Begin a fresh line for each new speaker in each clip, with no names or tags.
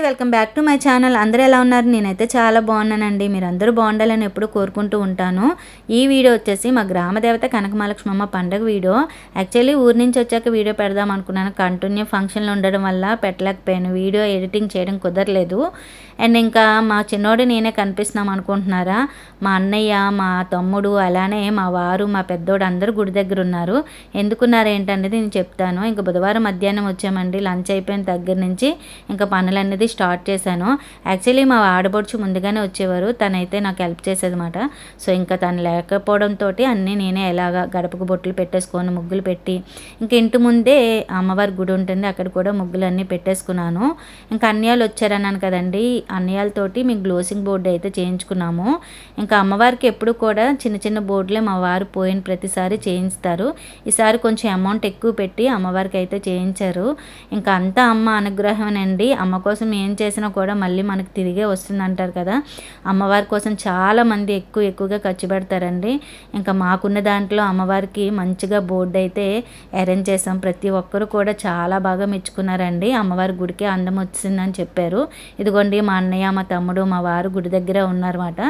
Welcome back to my channel. అందరూ ఎలా ఉన్నారు? నేనైతే చాలా బాగున్నానండి. మీరు అందరూ బాగుండాలని ఎప్పుడు కోరుకుంటూ ఉంటాను. ఈ వీడియో వచ్చేసి మా గ్రామ దేవత కనకమహాలక్ష్మమ్మ పండుగ వీడియో. యాక్చువల్లీ ఊరి నుంచి వచ్చాక వీడియో పెడదాం అనుకున్నాను. కంటిన్యూ ఫంక్షన్లు ఉండడం వల్ల పెట్టలేకపోయాను. వీడియో ఎడిటింగ్ చేయడం కుదరలేదు. అండ్ ఇంకా మా చిన్నోడు నేనే కనిపిస్తున్నాం అనుకుంటున్నారా? మా అన్నయ్య, మా తమ్ముడు, అలానే మా వారు, మా పెద్దోడు అందరూ గుడి దగ్గర ఉన్నారు. ఎందుకున్నారు ఏంటనేది నేను చెప్తాను. ఇంకా బుధవారం మధ్యాహ్నం వచ్చామండి. లంచ్ అయిపోయిన దగ్గర నుంచి ఇంకా పనులు అనేది స్టార్ట్ చేశాను. యాక్చువల్లీ మా ఆడపడుచు ముందుగానే వచ్చేవారు. తనైతే నాకు హెల్ప్ చేసేదన్నమాట. సో ఇంకా తను లేకపోవడంతో అన్నీ నేనే ఎలాగా గడపకు బొట్లు పెట్టేసుకొని ముగ్గులు పెట్టి ఇంకా ఇంటి ముందే అమ్మవారి గుడి ఉంటుంది, అక్కడ కూడా ముగ్గులు అన్నీ పెట్టేసుకున్నాను. ఇంకా అన్నయ్యలు వచ్చారన్నాను కదండి, అన్నయ్యలతోటి మేము గ్లోసింగ్ బోర్డు అయితే చేయించుకున్నాము. ఇంకా అమ్మవారికి ఎప్పుడు కూడా చిన్న చిన్న బోర్డులే మా వారు పోయిన ప్రతిసారి చేయిస్తారు. ఈసారి కొంచెం అమౌంట్ ఎక్కువ పెట్టి అమ్మవారికి అయితే చేయించారు. ఇంకా అంతా అమ్మ అనుగ్రహమేనండి. అమ్మ కోసం ఏం చేసినా కూడా మళ్ళీ మనకు తిరిగే వస్తుంది అంటారు కదా. అమ్మవారి కోసం చాలామంది ఎక్కువగా ఖర్చు పెడతారండి. ఇంకా మాకున్న దాంట్లో అమ్మవారికి మంచిగా బోర్డు అయితే అరేంజ్ చేసాం. ప్రతి ఒక్కరు కూడా చాలా బాగా మెచ్చుకున్నారండి. అమ్మవారి గుడికి అందం వచ్చిందని చెప్పారు. ఇదిగోండి మా అన్నయ్య, మా తమ్ముడు, మా వారు గుడి దగ్గర ఉన్నారన్నమాట.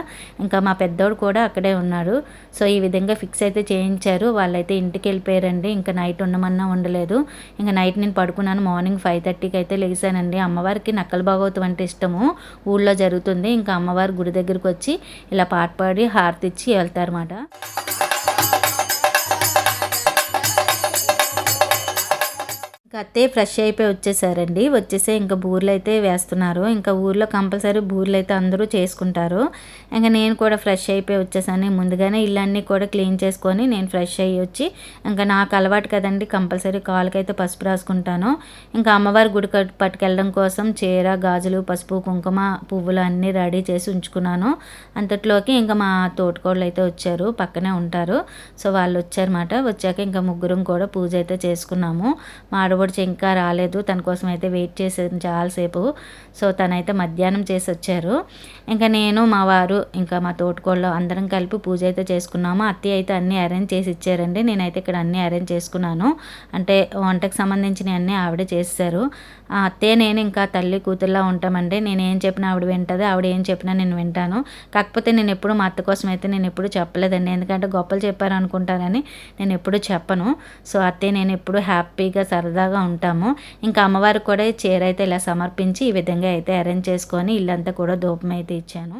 ఇంకా మా పెద్దోడు కూడా అక్కడే ఉన్నాడు. సో ఈ విధంగా ఫిక్స్ అయితే చేయించారు. వాళ్ళైతే ఇంటికి వెళ్ళిపోయారండి. ఇంకా నైట్ ఉండమన్నా ఉండలేదు. ఇంకా నైట్ నేను పడుకున్నాను. మార్నింగ్ 5:30కి అయితే లేచానండి. అమ్మవారికి నక్కల భాగవతం అంటే ఇష్టము. ఊళ్ళో జరుగుతుంది. ఇంకా అమ్మవారి గుడి దగ్గరికి వచ్చి ఇలా పాట పాడి హారతి ఇచ్చి వెళ్తారన్నమాట. అత్తయ్య ఫ్రెష్ అయిపోయి వచ్చేసారండి. వచ్చేసి ఇంకా బూరెలు అయితే వేస్తున్నారు. ఇంకా ఊర్లో కంపల్సరీ బూరెలు అయితే అందరూ చేసుకుంటారు. ఇంకా నేను కూడా ఫ్రెష్ అయిపోయి వచ్చేసాను. ముందుగానే ఇల్లన్నీ కూడా క్లీన్ చేసుకొని నేను ఫ్రెష్ అయ్యి వచ్చి ఇంకా నాకు అలవాటు కదండి, కంపల్సరీ కాలుకైతే పసుపు రాసుకుంటాను. ఇంకా అమ్మవారి గుడి పట్టుకెళ్ళడం కోసం చీర, గాజులు, పసుపు, కుంకుమ, పువ్వులు అన్నీ రెడీ చేసి ఉంచుకున్నాను. అంతట్లోకి ఇంకా మా తోటికోళ్ళు అయితే వచ్చారు, పక్కనే ఉంటారు. సో వాళ్ళు వచ్చారన్నమాట. వచ్చాక ఇంకా ముగ్గురం కూడా పూజ అయితే చేసుకున్నాము. మా ఆడబడుచు ఇంకా రాలేదు. తన కోసం అయితే వెయిట్ చేసేది చాలాసేపు. సో తనైతే మధ్యాహ్నం చేసి వచ్చారు. ఇంకా నేను, మా వారు, ఇంకా మా తోటకోళ్ళు అందరం కలిపి పూజ అయితే చేసుకున్నాము. అత్తయ్య అయితే అన్నీ అరేంజ్ చేసి ఇచ్చారండి. నేనైతే ఇక్కడ అన్నీ అరేంజ్ చేసుకున్నాను. అంటే వంటకు సంబంధించిన అన్నీ ఆవిడే చేశారు. అత్తయ్య నేను ఇంకా తల్లి కూతుర్లా ఉంటామండి. నేను ఏం చెప్పినా ఆవిడ వింటుంది, ఆవిడ ఏం చెప్పినా నేను వింటాను. కాకపోతే నేను ఎప్పుడు మా అత్త కోసం అయితే నేను ఎప్పుడు చెప్పలేదండి. ఎందుకంటే గొప్పలు చెప్పారు అనుకుంటానని నేను ఎప్పుడు చెప్పను. సో అత్తయ్య నేను ఎప్పుడు హ్యాపీగా సరదాగా ఉంటాము. ఇంకా అమ్మవారికి కూడా చీర అయితే ఇలా సమర్పించి ఈ విధంగా అయితే అరేంజ్ చేసుకొని ఇల్లంతా కూడా ధూపం అయితే ఇచ్చాను.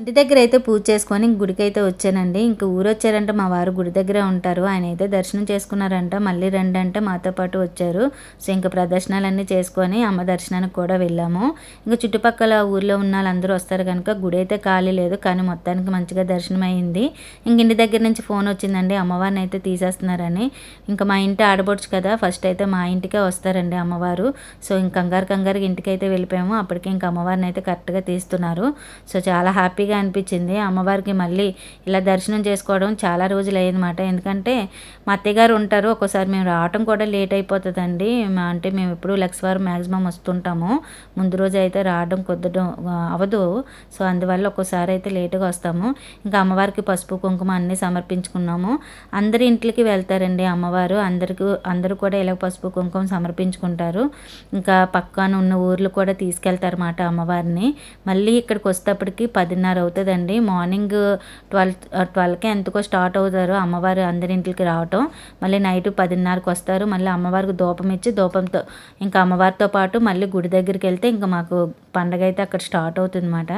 ఇంటి దగ్గర అయితే పూజ చేసుకొని గుడికి అయితే వచ్చానండి. ఇంక ఊరు వచ్చారంటే మా వారు గుడి దగ్గరే ఉంటారు. ఆయన అయితే దర్శనం చేసుకున్నారంట. మళ్ళీ రండి అంటే మాతో పాటు వచ్చారు. సో ఇంకా ప్రదర్శనలన్నీ చేసుకొని అమ్మ దర్శనానికి కూడా వెళ్ళాము. ఇంకా చుట్టుపక్కల ఊర్లో ఉన్న వాళ్ళందరూ వస్తారు కనుక గుడి అయితే ఖాళీ లేదు, కానీ మొత్తానికి మంచిగా దర్శనం అయింది. ఇంక ఇంటి దగ్గర నుంచి ఫోన్ వచ్చిందండి, అమ్మవారిని అయితే తీసేస్తున్నారని. ఇంకా మా ఇంటి ఆడబడుచు కదా, ఫస్ట్ అయితే మా ఇంటికే వస్తారండి అమ్మవారు. సో ఇంక కంగారుగా ఇంటికైతే వెళ్ళిపోయాము. అప్పటికి ఇంకా అమ్మవారిని అయితే కరెక్ట్గా తీస్తున్నారు. సో చాలా హ్యాపీగా అనిపించింది. అమ్మవారికి మళ్ళీ ఇలా దర్శనం చేసుకోవడం చాలా రోజులు అయ్యిందన్నమాట. ఎందుకంటే మా అత్తయ్యగారు ఉంటారు, ఒక్కోసారి మేము రావటం కూడా లేట్ అయిపోతుందండి. అంటే మేము ఎప్పుడు లక్షవారం మ్యాక్సిమం వస్తుంటాము. ముందు రోజు అయితే రావడం కుదరడం అవ్వదు. సో అందువల్ల ఒక్కోసారి అయితే లేటుగా వస్తాము. ఇంకా అమ్మవారికి పసుపు, కుంకుమ అన్నీ సమర్పించుకున్నాము. అందరి ఇంట్లోకి వెళ్తారండి అమ్మవారు. అందరూ కూడా ఇలా పసుపు, కుంకుమ సమర్పించుకుంటారు. ఇంకా పక్కన ఉన్న ఊర్లు కూడా తీసుకెళ్తారన్నమాట అమ్మవారిని. మళ్ళీ ఇక్కడికి వచ్చేటప్పటికి 10:30 అవుతుందండి. మార్నింగ్ 12కి ఎంతకో స్టార్ట్ అవుతారు అమ్మవారు అందరి ఇంటికి రావటం. మళ్ళీ నైట్ 10:30కి వస్తారు. మళ్ళీ అమ్మవారికి ధూపం ఇచ్చి ధూపంతో ఇంకా అమ్మవారితో పాటు మళ్ళీ గుడి దగ్గరికి వెళ్తే ఇంకా మాకు పండగ అయితే అక్కడ స్టార్ట్ అవుతుంది అన్నమాట.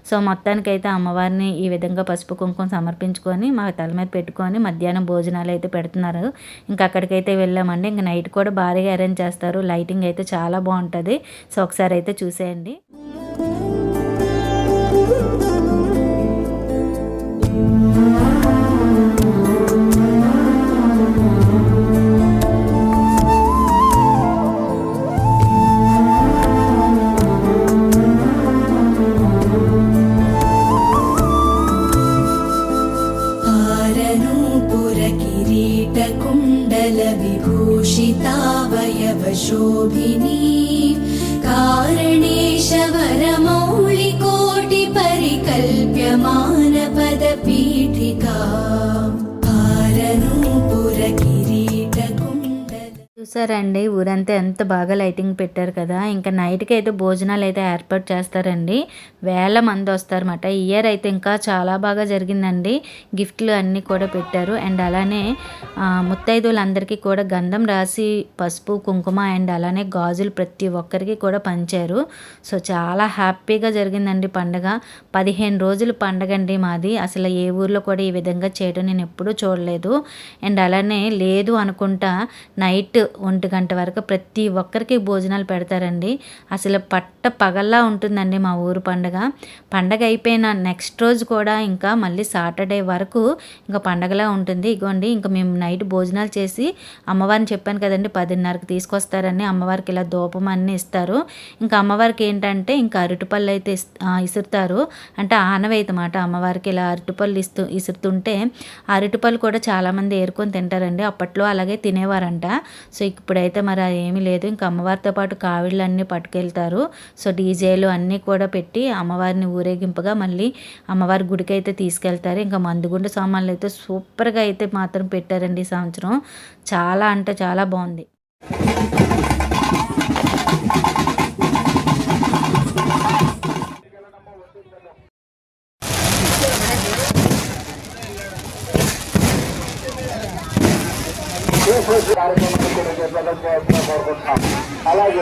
సో మొత్తానికైతే అమ్మవారిని ఈ విధంగా పసుపు కుంకుమ సమర్పించుకొని మా తల మీద పెట్టుకొని మధ్యాహ్నం భోజనాలు అయితే పెడుతున్నారు. ఇంకా అక్కడికైతే వెళ్ళామండి. ఇంకా నైట్ కూడా భారీగా అరేంజ్ చేస్తారు. లైటింగ్ అయితే చాలా బాగుంటుంది. సో ఒకసారి అయితే చూసేయండి.
शोभिनी कारणेश वरमौलिकोटि परिकल्प्यमाना
చూసారండి ఊరంతా ఎంత బాగా లైటింగ్ పెట్టారు కదా. ఇంకా నైట్కి అయితే భోజనాలు అయితే ఏర్పాటు చేస్తారండి. వేల మంది వస్తారన్నమాట. ఈ ఇయర్ అయితే ఇంకా చాలా బాగా జరిగిందండి. గిఫ్ట్లు అన్నీ కూడా పెట్టారు. అండ్ అలానే ముత్తైదువులందరికీ కూడా గంధం రాసి పసుపు కుంకుమ అండ్ అలానే గాజులు ప్రతి ఒక్కరికి కూడా పంచారు. సో చాలా హ్యాపీగా జరిగిందండి పండగ. 15 రోజులు పండగ అండి మాది. అసలు ఏ ఊర్లో కూడా ఈ విధంగా చేయడం నేను ఎప్పుడూ చూడలేదు. అండ్ అలానే లేదు అనుకుంటా నైట్ 1 గంట వరకు ప్రతి ఒక్కరికి భోజనాలు పెడతారండి. అసలు పగల్లా ఉంటుందండి మా ఊరు పండగ. పండగ అయిపోయిన నెక్స్ట్ రోజు కూడా ఇంకా మళ్ళీ సాటర్డే వరకు ఇంకా పండగలా ఉంటుంది. ఇగోండి ఇంకా మేము నైట్ భోజనాలు చేసి అమ్మవారిని చెప్పాను కదండి 10:30కి తీసుకొస్తారని. అమ్మవారికి ఇలా ధూపం అన్నీ ఇస్తారు. ఇంకా అమ్మవారికి ఏంటంటే ఇంకా అరటిపళ్ళు అయితే ఇసురుతారు. అంటే ఆనవాయితీ మాట అమ్మవారికి ఇలా అరటిపళ్ళు ఇసురుతుంటే అరటిపళ్ళు కూడా చాలామంది ఏరుకొని తింటారండి. అప్పట్లో అలాగే తినేవారంట. సో ఇప్పుడైతే మరి అది ఏమీ లేదు. ఇంకా అమ్మవారితో పాటు కావిళ్ళు అన్నీ పట్టుకెళ్తారు. సో డీజేలు అన్నీ కూడా పెట్టి అమ్మవారిని ఊరేగింపుగా మళ్ళీ అమ్మవారి గుడికి అయితే తీసుకెళ్తారు. ఇంకా మందుగుండు సామాన్లు అయితే సూపర్గా అయితే మాత్రం పెట్టారండి ఈ సంవత్సరం. చాలా అంటే చాలా బాగుంది.
అలాగే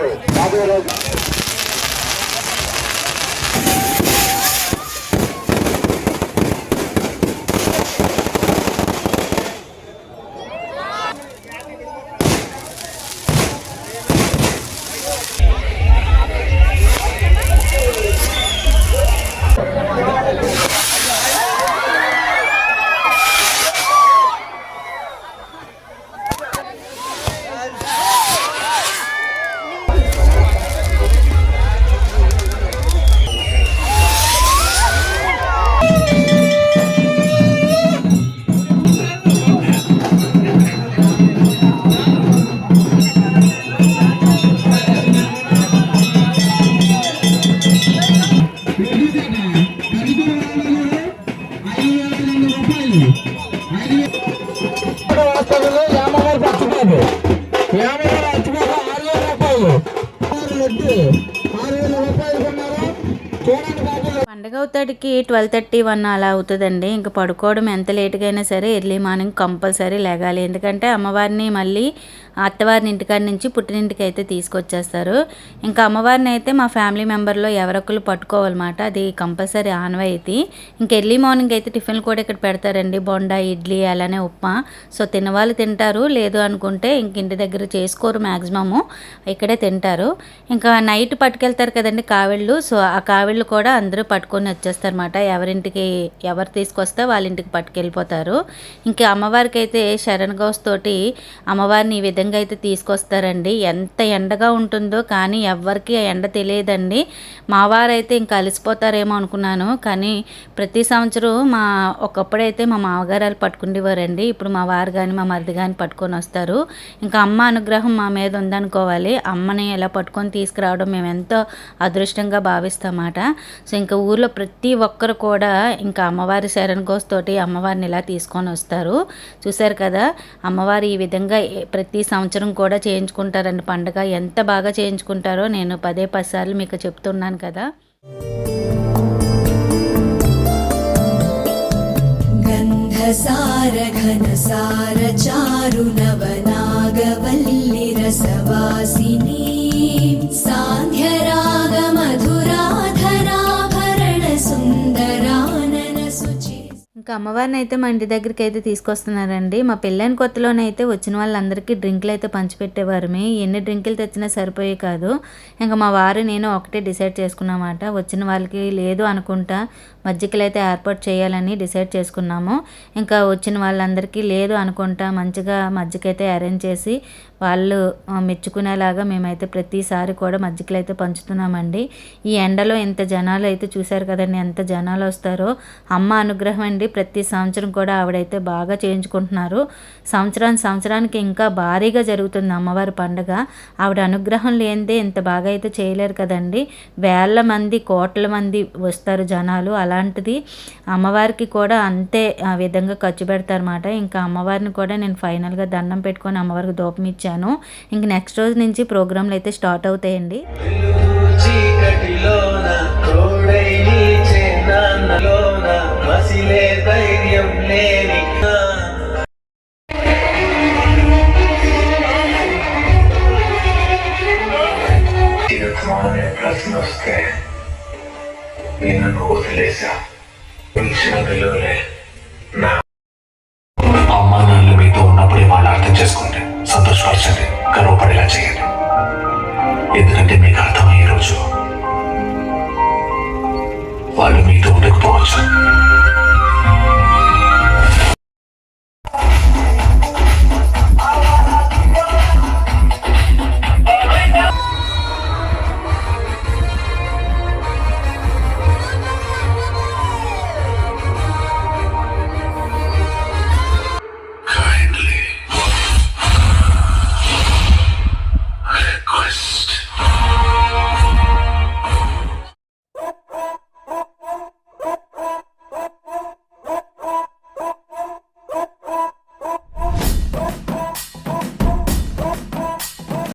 పండగ అవుతాడికి 12:30 అలా అవుతుందండి. ఇంకా పడుకోవడం ఎంత లేట్గా అయినా సరే ఎర్లీ మార్నింగ్ కంపల్సరీ లేగాలి. ఎందుకంటే అమ్మవారిని మళ్ళీ అత్తవారిని ఇంటికాడి నుంచి పుట్టినింటికి అయితే తీసుకొచ్చేస్తారు. ఇంకా అమ్మవారిని అయితే మా ఫ్యామిలీ మెంబర్లో ఎవరొకరు పట్టుకోవాలన్నమాట. అది కంపల్సరీ ఆనవాయితీ. ఇంకా ఎర్లీ మార్నింగ్ అయితే టిఫిన్లు కూడా ఇక్కడ పెడతారండి. బొండా, ఇడ్లీ, అలానే ఉప్మా. సో తినవాళ్ళు తింటారు, లేదు అనుకుంటే ఇంక ఇంటి దగ్గర చేసుకోరు, మ్యాక్సిమము ఇక్కడే తింటారు. ఇంకా నైట్ పట్టుకెళ్తారు కదండి కావిళ్ళు. సో ఆ కావిళ్ళు కూడా అందరూ పట్టుకొని వచ్చేస్తారన్నమాట. ఎవరింటికి ఎవరు తీసుకొస్తే వాళ్ళ ఇంటికి పట్టుకెళ్ళిపోతారు. ఇంకా అమ్మవారికి అయితే శరణ్ గౌస్ తోటి అమ్మవారిని ఈ విధంగా అయితే తీసుకొస్తారండి. ఎంత ఎండగా ఉంటుందో కానీ ఎవ్వరికి ఎండ తెలియదండి. మా వారైతే ఇంకా అలసిపోతారేమో అనుకున్నాను. కానీ ప్రతి సంవత్సరం ఒకప్పుడైతే మా మామగారు వాళ్ళు పట్టుకుండేవారండి. ఇప్పుడు మా వారు కానీ మా మరిది కానీ పట్టుకొని వస్తారు. ఇంకా అమ్మ అనుగ్రహం మా మీద ఉందనుకోవాలి. అమ్మని ఎలా పట్టుకొని తీసుకురావడం మేము ఎంతో అదృష్టంగా భావిస్తామాట. సో ఇంకా ఊర్లో ప్రతి ఒక్కరు కూడా ఇంకా అమ్మవారి శరణ్ గోస్ తోటి అమ్మవారిని ఇలా తీసుకొని వస్తారు. చూశారు కదా అమ్మవారి ఈ విధంగా ప్రతి సంవత్సరం కూడా చేయించుకుంటారండి పండుగ. ఎంత బాగా చేయించుకుంటారో నేను 10 సార్లు మీకు చెప్తున్నాను కదా.
गन्धसार घनसार चारु नवनागवल्लि रसवासिनी सान्ध्यराग मधुराधराभरण सुन्दरानन शुचि.
ఇంకా అమ్మవారిని అయితే మా ఇంటి దగ్గరికి అయితే తీసుకొస్తున్నారండి. మా పెళ్ళైన కొత్తలోనైతే వచ్చిన వాళ్ళందరికీ డ్రింకులు అయితే పంచిపెట్టేవారమే. ఎన్ని డ్రింకులు తెచ్చినా సరిపోయే కాదు. ఇంకా మా వారు నేను ఒకటే డిసైడ్ చేసుకున్నామాట. వచ్చిన వాళ్ళకి లేదు అనుకుంటా మజ్జిగలు అయితే ఏర్పాటు చేయాలని డిసైడ్ చేసుకున్నాము. ఇంకా వచ్చిన వాళ్ళందరికీ లేదు అనుకుంటా మంచిగా మజ్జిగ అయితే అరేంజ్ చేసి వాళ్ళు మెచ్చుకునేలాగా మేమైతే ప్రతిసారి కూడా మజ్జిగలు అయితే పంచుతున్నామండి. ఈ ఎండలో ఎంత జనాలు అయితే చూశారు కదండి, ఎంత జనాలు వస్తారో. అమ్మ అనుగ్రహం అండి. ప్రతి సంవత్సరం కూడా ఆవిడైతే బాగా చేయించుకుంటున్నారు. సంవత్సరానికి ఇంకా భారీగా జరుగుతుంది అమ్మవారి పండుగ. ఆవిడ అనుగ్రహం లేనిదే ఇంత బాగా అయితే చేయలేరు కదండి. వేల మంది కోట్ల మంది వస్తారు జనాలు. అలాంటిది అమ్మవారికి కూడా అంతే ఆ విధంగా ఖర్చు పెడతారన్నమాట. ఇంకా అమ్మవారిని కూడా నేను ఫైనల్గా దండం పెట్టుకొని అమ్మవారికి ధూపం ఇచ్చాను. ఇంక నెక్స్ట్ రోజు నుంచి ప్రోగ్రాంలు అయితే స్టార్ట్ అవుతాయండి.
ప్రశ్న వస్తే నేను వదిలేసా. నా